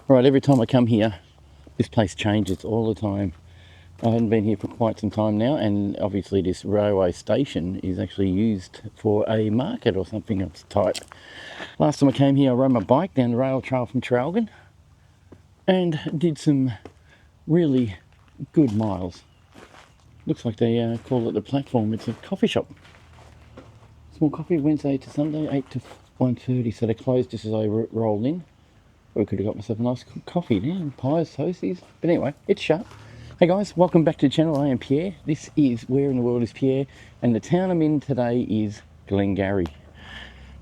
Right, every time I come here, this place changes all the time. I haven't been here for quite some time now, and obviously this railway station is actually used for a market or something of its type. Last time I came here, I rode my bike down the rail trail from Traralgon and did some really good miles. Looks like they call it the platform. It's a coffee shop. Small coffee, Wednesday to Sunday, 8 to 1:30, so they closed just as I rolled in. I could have got myself a nice coffee there, and pies, toasties. But anyway, it's shut. Hey guys, welcome back to the channel. I am Pierre. This is Where in the World is Pierre? And the town I'm in today is Glengarry.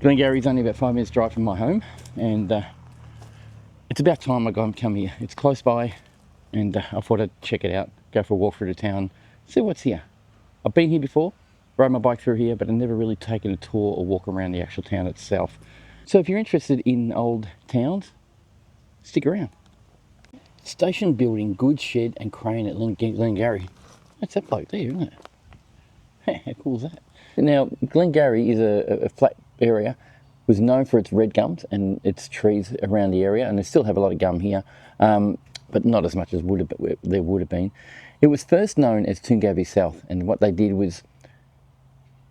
Glengarry is only about 5 minutes drive from my home, and it's about time I come here. It's close by, and I thought I'd check it out, go for a walk through the town, see what's here. I've been here before, rode my bike through here, but I've never really taken a tour or walk around the actual town itself. So if you're interested in old towns, stick around. Station building, goods shed and crane at Glengarry. That's that bloke there, isn't it? How cool is that? Now, Glengarry is a flat area, was known for its red gums and its trees around the area, and they still have a lot of gum here, but not as much as there would have been. It was first known as Toongabbie South, and what they did was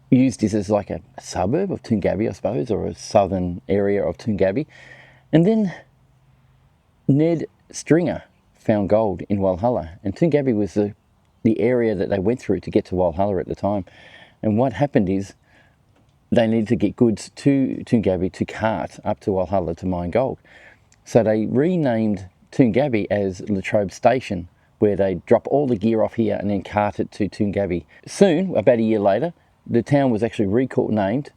use this as like a suburb of Toongabbie, I suppose, or a southern area of Toongabbie. And then Ned Stringer found gold in Walhalla, and Toongabbie was the area that they went through to get to Walhalla at the time. And what happened is they needed to get goods to Toongabbie to cart up to Walhalla to mine gold. So they renamed Toongabbie as Latrobe Station, where they drop all the gear off here and then cart it to Toongabbie. Soon, about a year later, the town was actually renamed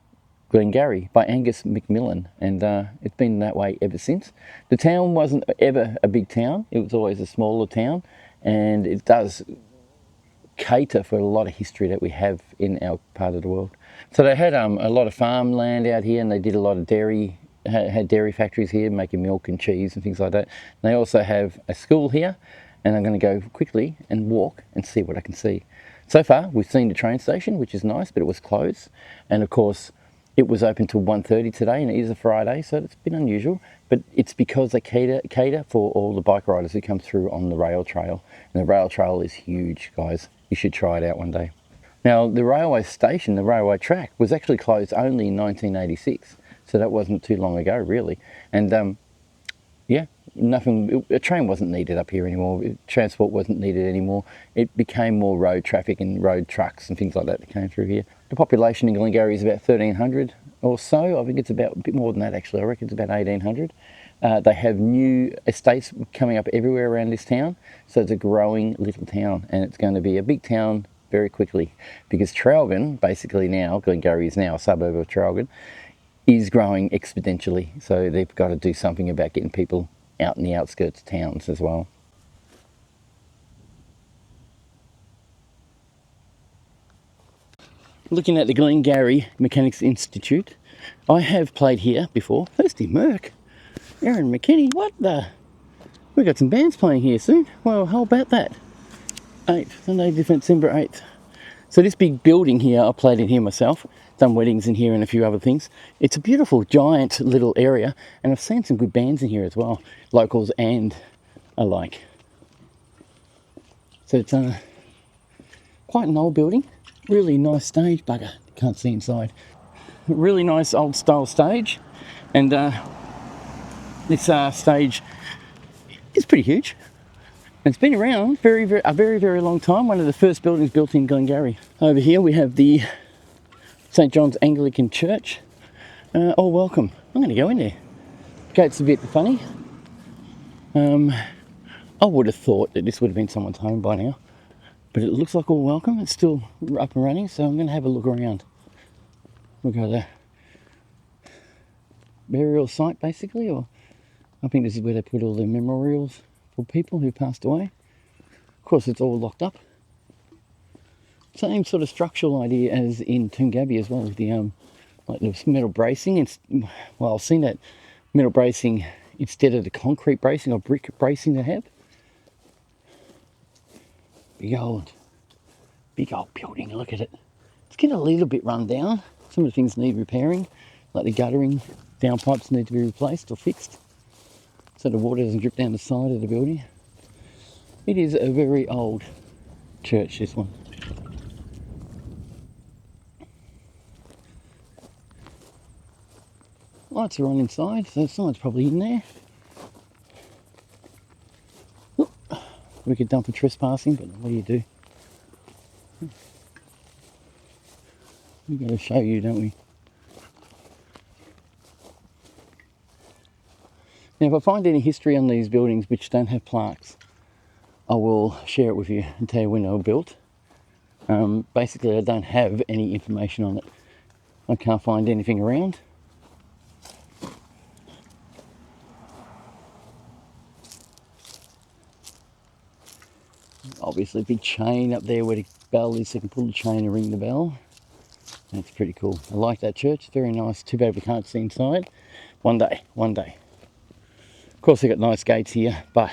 Glengarry by Angus McMillan, and it's been that way ever since. The town wasn't ever a big town, it was always a smaller town, and it does cater for a lot of history that we have in our part of the world. So they had a lot of farmland out here, and they did a lot of dairy, had dairy factories here making milk and cheese and things like that. And they also have a school here, and I'm going to go quickly and walk and see what I can see. So far we've seen the train station, which is nice, but it was closed, and of course it was open till 1:30 today, and it is a Friday, so it's been unusual, but it's because they cater for all the bike riders who come through on the rail trail. And the rail trail is huge, guys. You should try it out one day. Now, the railway station, the railway track, was actually closed only in 1986, so that wasn't too long ago, really. And yeah, a train wasn't needed up here anymore. Transport wasn't needed anymore. It became more road traffic and road trucks and things like that came through here. The population in Glengarry is about 1,300 or so. I think it's about a bit more than that, actually. I reckon it's about 1,800. They have new estates coming up everywhere around this town, so it's a growing little town, and it's going to be a big town very quickly, because Traralgon, basically now, Glengarry is now a suburb of Traralgon, is growing exponentially, so they've got to do something about getting people out in the outskirts of towns as well. Looking at the Glengarry Mechanics Institute, I have played here before. Thirsty Merc, Aaron McKinney, what the? We've got some bands playing here soon. Well, how about that? 8th, Sunday, December 8th. So this big building here, I played in here myself, done weddings in here and a few other things. It's a beautiful, giant little area, and I've seen some good bands in here as well, locals and alike. So it's quite an old building, really nice stage, bugger, can't see inside. Really nice old style stage, and this stage is pretty huge. It's been around a very long time. One of the first buildings built in Glengarry. Over here we have the St. John's Anglican Church. Oh, welcome. I'm going to go in there. Gate's a bit funny. I would have thought that this would have been someone's home by now, but it looks like all welcome. It's still up and running, so I'm going to have a look around. We'll go there. Burial site, basically, or I think this is where they put all the memorials for people who passed away. Of course, it's all locked up. Same sort of structural idea as in Toongabbie as well, with the like the metal bracing. It's, well, I've seen that metal bracing instead of the concrete bracing or brick bracing they have. Big old building. Look at it. It's getting a little bit run down. Some of the things need repairing, like the guttering, downpipes need to be replaced or fixed. so the water doesn't drip down the side of the building. It is a very old church, this one. Lights are on inside, so someone's probably in there. Oop. We could dump for trespassing, but what do you do? We've got to show you, don't we? Now, if I find any history on these buildings which don't have plaques, I will share it with you and tell you when they were built. Basically, I don't have any information on it. I can't find anything around. Obviously, a big chain up there where the bell is, so you can pull the chain and ring the bell. That's pretty cool. I like that church. It's very nice. Too bad we can't see inside. One day, one day. Of course, they've got nice gates here, but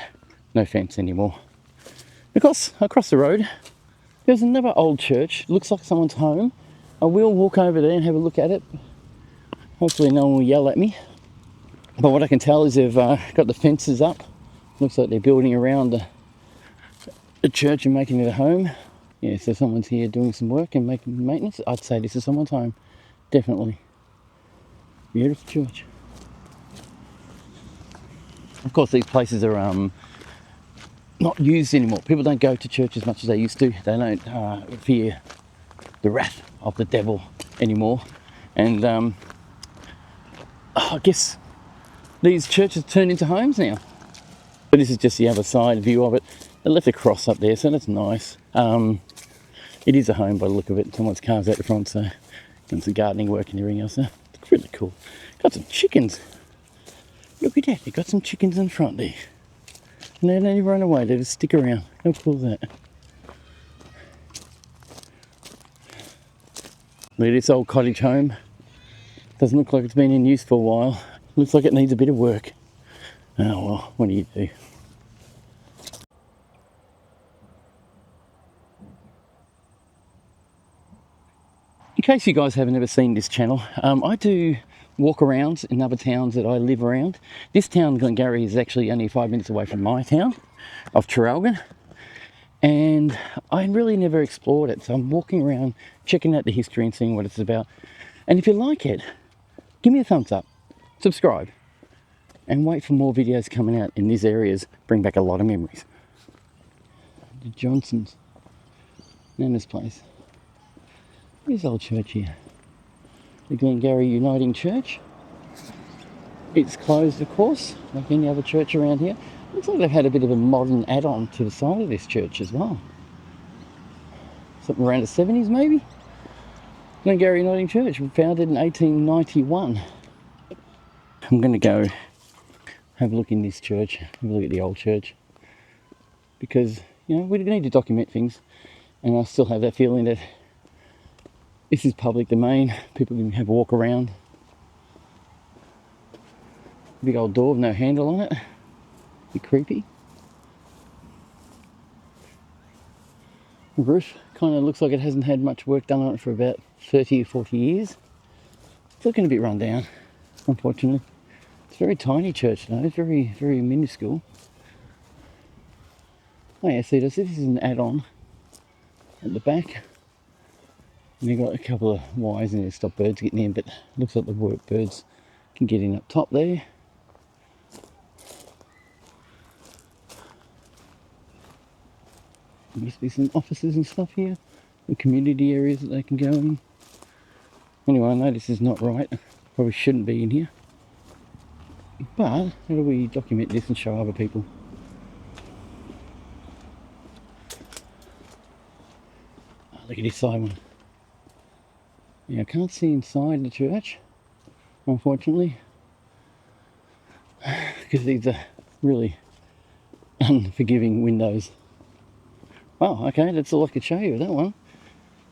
no fence anymore. Because across the road, there's another old church. Looks like someone's home. I will walk over there and have a look at it. Hopefully no one will yell at me. But what I can tell is they've got the fences up. Looks like they're building around the church and making it a home. Yeah, so someone's here doing some work and making maintenance. I'd say this is someone's home. Definitely. Beautiful church. Of course, these places are not used anymore. People don't go to church as much as they used to. They don't fear the wrath of the devil anymore. And I guess these churches turn into homes now. But this is just the other side view of it. They left a cross up there, so that's nice. It is a home by the look of it. Someone's car's out the front, so done some gardening work and everything else. So it's really cool. Got some chickens. Look at that, they've got some chickens in front there. And they don't even run away, they just stick around. How cool is that? Look at this old cottage home. Doesn't look like it's been in use for a while. Looks like it needs a bit of work. Oh well, what do you do? In case you guys haven't ever seen this channel, I do walk around in other towns that I live around. This town, Glengarry, is actually only 5 minutes away from my town of Traralgon, and I really never explored it. So I'm walking around, checking out the history and seeing what it's about. And if you like it, give me a thumbs up, subscribe, and wait for more videos coming out in these areas. Bring back a lot of memories. The Johnsons, Nana's place. Here's old church here. The Glengarry Uniting Church. It's closed, of course, like any other church around here. Looks like they've had a bit of a modern add-on to the side of this church as well. Something around the 70s maybe? Glengarry Uniting Church, founded in 1891. I'm going to go have a look in this church, have a look at the old church. Because, you know, we need to document things. And I still have that feeling that this is public domain. People can have a walk around. Big old door with no handle on it. Bit creepy. The roof kind of looks like it hasn't had much work done on it for about 30 or 40 years. It's looking a bit run down, unfortunately. It's a very tiny church though, it's very, very minuscule. Oh yeah, see this is an add-on at the back. And you've got a couple of wires in there to stop birds getting in, but it looks like the birds can get in up top there. There must be some offices and stuff here, and community areas that they can go in. Anyway, I know this is not right. Probably shouldn't be in here. But how do we document this and show other people? Oh, look at this side one. Yeah, I can't see inside the church, unfortunately, because these are really unforgiving windows. Wow, okay, that's all I could show you, that one.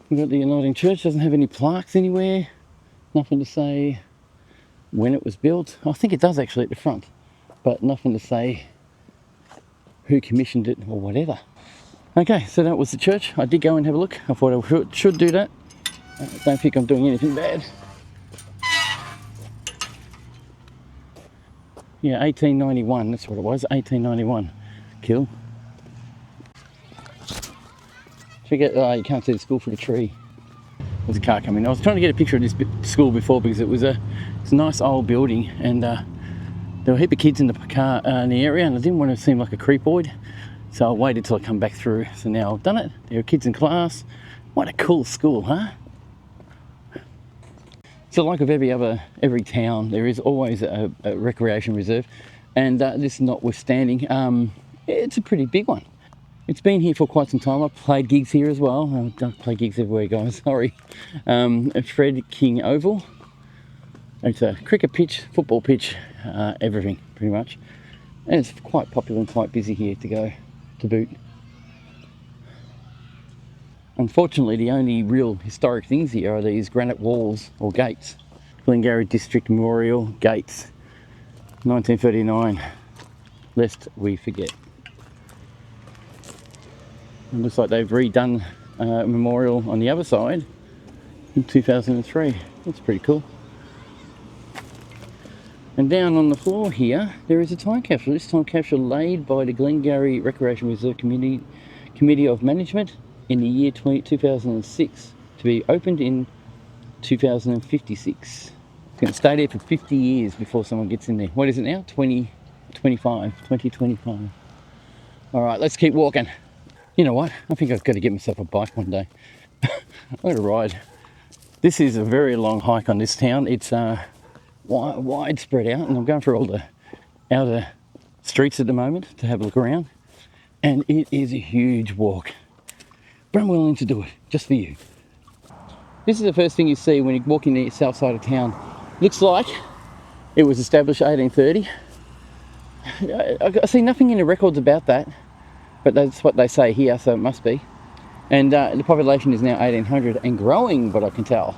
We've got the Uniting Church, doesn't have any plaques anywhere, nothing to say when it was built. I think it does actually at the front, but nothing to say who commissioned it or whatever. Okay, so that was the church. I did go and have a look. I thought I should do that. I don't think I'm doing anything bad. Yeah, 1891, that's what it was, 1891. Cool. Forget, you can't see the school for the tree. There's a car coming. I was trying to get a picture of this school before because it's a nice old building, and there were a heap of kids in the car in the area, and I didn't want to seem like a creepoid, so I waited till I come back through. So now I've done it. There are kids in class. What a cool school, huh? So like of every town, there is always a recreation reserve, and this notwithstanding, it's a pretty big one. It's been here for quite some time. I've played gigs here as well. I don't play gigs everywhere, guys, sorry. Fred King Oval. It's a cricket pitch, football pitch, everything pretty much. And it's quite popular and quite busy here to boot. Unfortunately, the only real historic things here are these granite walls or gates. Glengarry District Memorial Gates, 1939, lest we forget. It looks like they've redone a memorial on the other side in 2003. That's pretty cool. And down on the floor here, there is a time capsule. This time capsule laid by the Glengarry Recreation Reserve Committee of Management in the year 2006 to be opened in 2056. It's going to stay there for 50 years before someone gets in there. What is it now? 2025. All right, let's keep walking. You know what? I think I've got to get myself a bike one day. I'm going to ride. This is a very long hike on this town. It's wide spread out, and I'm going through all the outer streets at the moment to have a look around. And it is a huge walk. But I'm willing to do it, just for you. This is the first thing you see when you walk in the south side of town. Looks like it was established 1830. I see nothing in the records about that, but that's what they say here, so it must be. And the population is now 1800 and growing, but I can tell.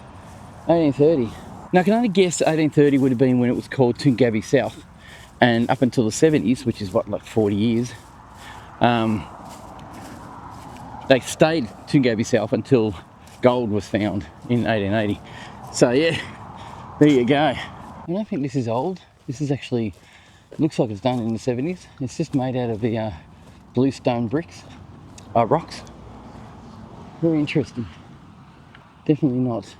1830. Now I can only guess 1830 would have been when it was called Glengarry South, and up until the 70s, which is what, like 40 years, they stayed Glengarry South until gold was found in 1880. So yeah, there you go. I don't think this is old. This is actually, looks like it's done in the 70s. It's just made out of the bluestone rocks. Very interesting. Definitely not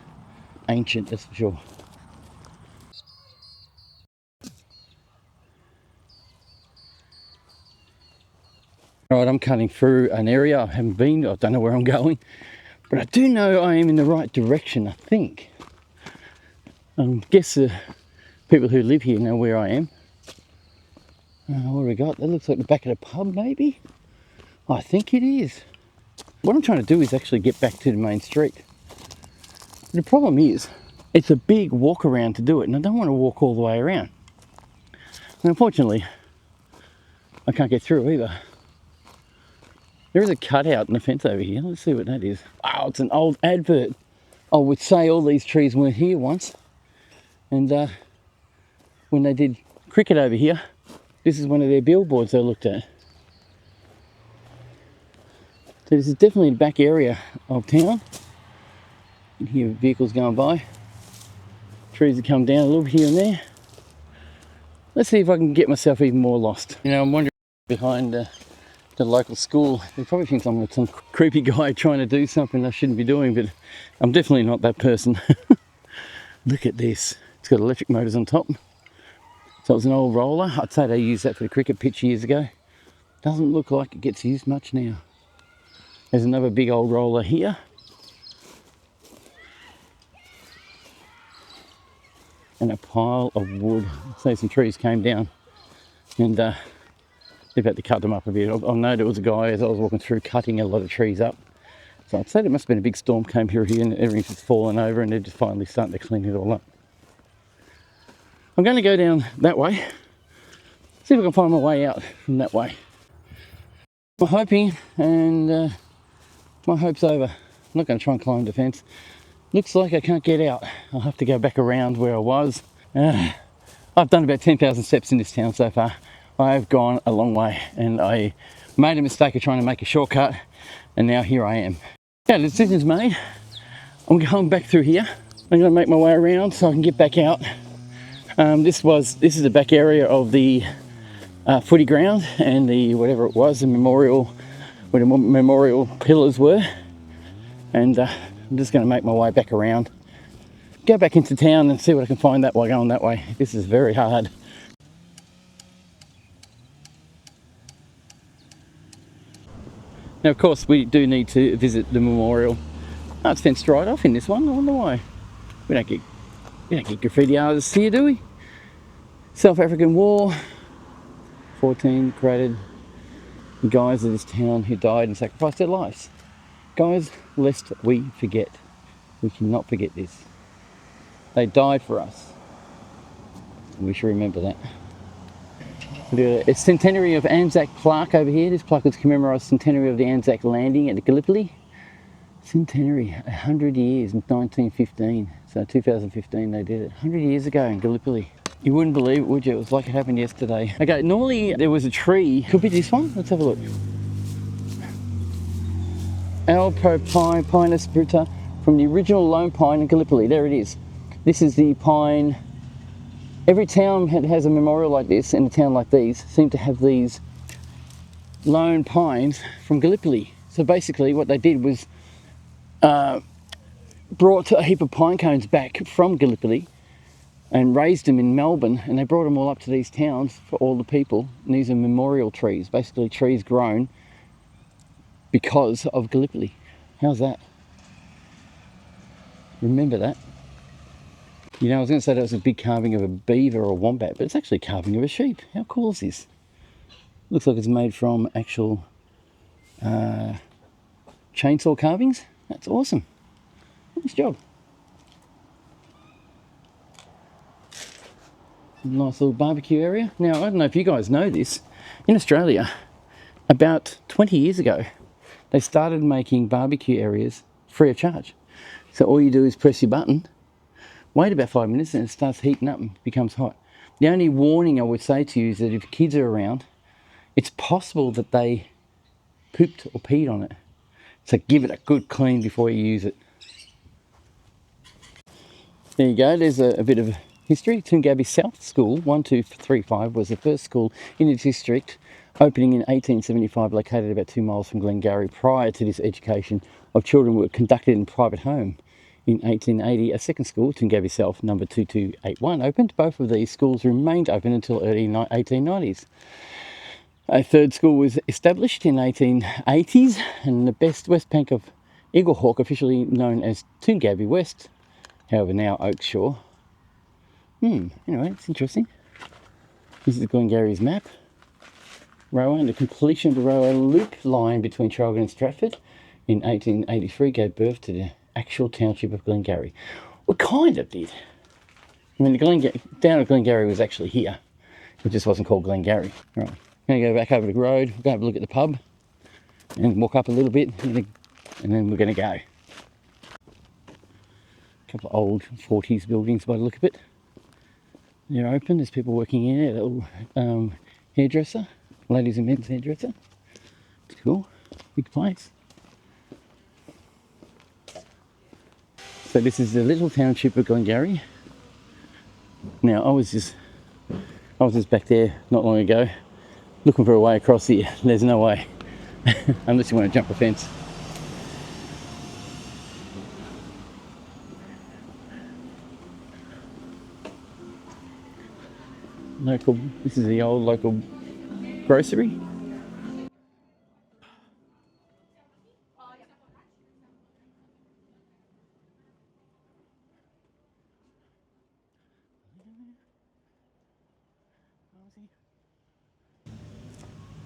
ancient, that's for sure. All right, I'm cutting through an area I haven't been. I don't know where I'm going, but I do know I am in the right direction, I think. I guess the people who live here know where I am. What have we got? That looks like the back of the pub, maybe? I think it is. What I'm trying to do is actually get back to the main street. The problem is, it's a big walk around to do it, and I don't want to walk all the way around. And unfortunately, I can't get through either. There is a cutout in the fence over here. Let's see what that is. Wow, it's an old advert. I would say all these trees weren't here once. And when they did cricket over here, this is one of their billboards they looked at. So this is definitely the back area of town. You can hear vehicles going by. Trees that come down a little here and there. Let's see if I can get myself even more lost. You know, I'm wondering behind the local school, they probably think I'm some creepy guy trying to do something I shouldn't be doing, but I'm definitely not that person. Look at this. It's got electric motors on top. So it's an old roller. I'd say they used that for the cricket pitch years ago. Doesn't look like it gets used much now. There's another big old roller here. And a pile of wood. So some trees came down and they've had to cut them up a bit. I know there was a guy as I was walking through cutting a lot of trees up. So I'd say there must have been a big storm came through here and everything's just fallen over and they're just finally starting to clean it all up. I'm going to go down that way. See if I can find my way out from that way. I'm hoping, and my hope's over. I'm not going to try and climb the fence. Looks like I can't get out. I'll have to go back around where I was. I've done about 10,000 steps in this town so far. I've gone a long way and I made a mistake of trying to make a shortcut and now here I am. Yeah, the decision's made. I'm going back through here. I'm going to make my way around so I can get back out This is the back area of the footy ground and the whatever it was, the memorial, where the memorial pillars were. And I'm just going to make my way back around, go back into town and see what I can find that way going that way. This is very hard. Now, of course, we do need to visit the memorial. Oh, it's fenced right off in this one. I wonder why. We don't get graffiti artists here, do we? South African War, 14 created the guys of this town who died and sacrificed their lives. Guys, lest we forget, we cannot forget this. They died for us. We should remember that. The centenary of Anzac plaque over here. This plaque was commemorates centenary of the Anzac landing at Gallipoli. Centenary, 100 years in 1915. So 2015 they did it. 100 years ago in Gallipoli. You wouldn't believe it, would you? It was like it happened yesterday. Okay, normally there was a tree. Could be this one. Let's have a look. Alpo Pinus bruta from the original lone pine in Gallipoli. There it is. This is the pine. Every town has a memorial like this, and a town like these seem to have these lone pines from Gallipoli. So basically what they did was brought a heap of pine cones back from Gallipoli and raised them in Melbourne, and they brought them all up to these towns for all the people. And these are memorial trees, basically trees grown because of Gallipoli. How's that? Remember that. You know, I was going to say that was a big carving of a beaver or a wombat, but it's actually a carving of a sheep. How cool is this? Looks like it's made from actual chainsaw carvings. That's awesome. Nice job. Nice little barbecue area. Now, I don't know if you guys know this. In Australia, about 20 years ago, they started making barbecue areas free of charge. So all you do is press your button, wait about 5 minutes, and it starts heating up and becomes hot. The only warning I would say to you is that if kids are around, it's possible that they pooped or peed on it. So give it a good clean before you use it. There you go, there's a bit of history. Glengarry South School 1235 was the first school in the district, opening in 1875, located about 2 miles from Glengarry. Prior to this, education of children were conducted in private home. In 1880, a second school, Glengarry South number 2281, opened. Both of these schools remained open until early 1890s. A third school was established in 1880s, and the west bank of Eagle Hawk, officially known as Glengarry West, however now Oakshore. Anyway, it's interesting. This is Glengarry's map. Railway, and the completion of the railway loop line between Traralgon and Stratford in 1883 gave birth to the actual township of Glengarry. Well, kind of did. I mean, the down at Glengarry was actually here. It just wasn't called Glengarry. Right, I'm going to go back over the road, we're going to have a look at the pub and walk up a little bit, and then we're going to go. A couple of old 40s buildings by the look of it. They're open, there's people working in it, a little hairdresser, ladies and men's hairdresser. It's cool, big place. So this is the little township of Glengarry. Now I was just back there not long ago, looking for a way across here. There's no way, unless you want to jump a fence. This is the old local grocery.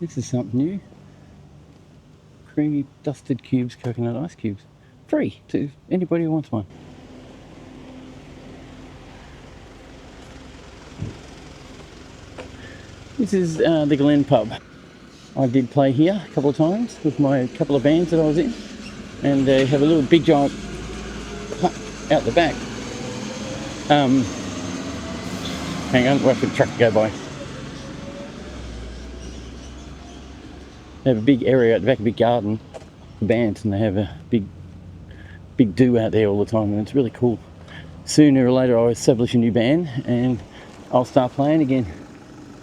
This is something new. Creamy dusted cubes, coconut ice cubes. Free to anybody who wants one. This is the Glen pub. I did play here a couple of times with my couple of bands that I was in, and they have a little big giant hut out the back. Hang on, wait for the truck to go by. They have a big area at the back, a big garden for bands, and they have a big do out there all the time, and it's really cool. Sooner or later I'll establish a new band, and I'll start playing again.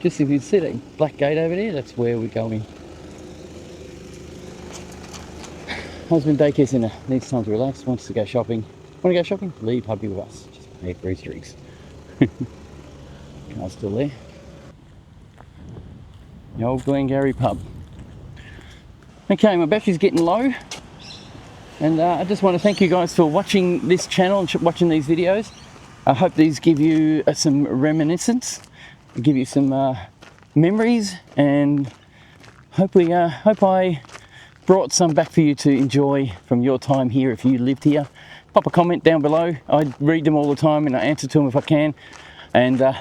Just if you see that black gate over there, that's where we're going. Husband daycare centre, needs time to relax, wants to go shopping. Want to go shopping? Leave hubby with us. Just pay for his drinks. Car's still there. The old Glengarry pub. Okay, my battery's getting low. And I just want to thank you guys for watching this channel and watching these videos. I hope these give you some reminiscence, give you some memories, and hope I brought some back for you to enjoy from your time here if you lived here. Pop a comment down below. I read them all the time and I answer to them if I can. And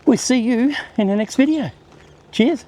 we'll see you in the next video. Cheers.